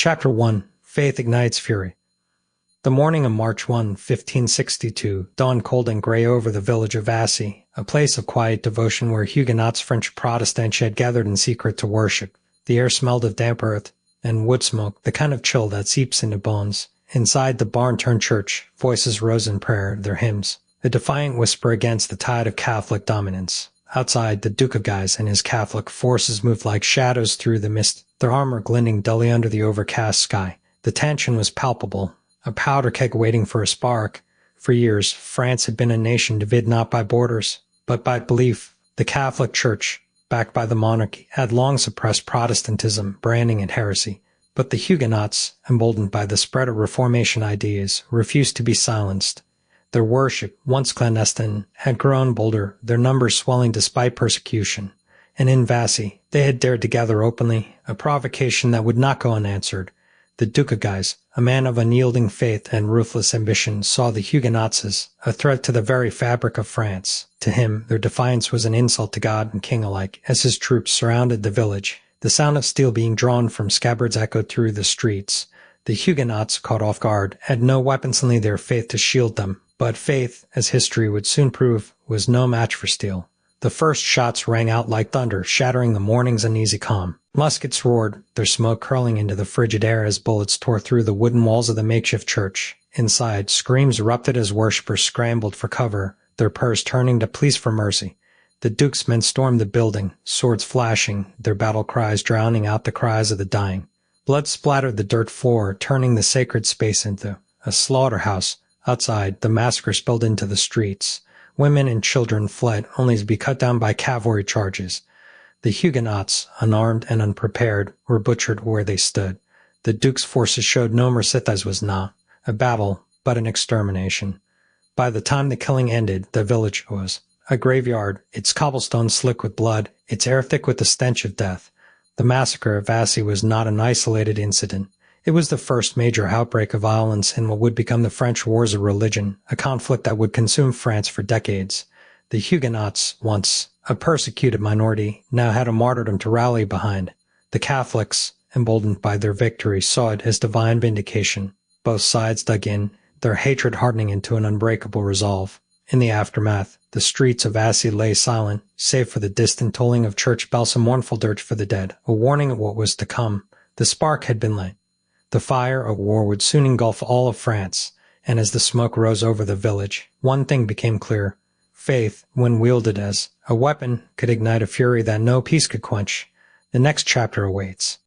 Chapter 1. Faith Ignites Fury. The morning of March 1, 1562, dawned cold and grey over the village of Vassy, a place of quiet devotion where Huguenots, French Protestants had gathered in secret to worship. The air smelled of damp earth and wood smoke, the kind of chill that seeps into bones. Inside the barn-turned church, voices rose in prayer, their hymns, a defiant whisper against the tide of Catholic dominance. Outside, the Duke of Guise and his Catholic forces moved like shadows through the mist, their armor glinting dully under the overcast sky. The tension was palpable, a powder keg waiting for a spark. For years, France had been a nation divided not by borders, but by belief. The Catholic Church, backed by the monarchy, had long suppressed Protestantism, branding it heresy. But the Huguenots, emboldened by the spread of Reformation ideas, refused to be silenced. Their worship, once clandestine, had grown bolder, their numbers swelling despite persecution. And in Vassy, they had dared to gather openly, a provocation that would not go unanswered. The Duke of Guise, a man of unyielding faith and ruthless ambition, saw the Huguenots as a threat to the very fabric of France. To him, their defiance was an insult to God and king alike. As his troops surrounded the village, the sound of steel being drawn from scabbards echoed through the streets. The Huguenots, caught off guard, had no weapons only their faith to shield them. But faith, as history would soon prove, was no match for steel. The first shots rang out like thunder, shattering the morning's uneasy calm. Muskets roared, their smoke curling into the frigid air as bullets tore through the wooden walls of the makeshift church. Inside, screams erupted as worshippers scrambled for cover, their prayers turning to pleas for mercy. The Duke's men stormed the building, swords flashing, their battle cries drowning out the cries of the dying. Blood splattered the dirt floor, turning the sacred space into a slaughterhouse. Outside, the massacre spilled into the streets. Women and children fled, only to be cut down by cavalry charges. The Huguenots, unarmed and unprepared, were butchered where they stood. The Duke's forces showed no mercy. This was not a battle, but an extermination. By the time the killing ended, the village was a graveyard, its cobblestones slick with blood, its air thick with the stench of death. The massacre of Vassy was not an isolated incident. It was the first major outbreak of violence in what would become the French Wars of Religion, a conflict that would consume France for decades. The Huguenots, once a persecuted minority, now had a martyrdom to rally behind. The Catholics, emboldened by their victory, saw it as divine vindication. Both sides dug in, their hatred hardening into an unbreakable resolve. In the aftermath, the streets of Vassy lay silent, save for the distant tolling of church bells and mournful dirge for the dead, a warning of what was to come. The spark had been lit. The fire of war would soon engulf all of France, and as the smoke rose over the village, one thing became clear. Faith, when wielded as a weapon, could ignite a fury that no peace could quench. The next chapter awaits.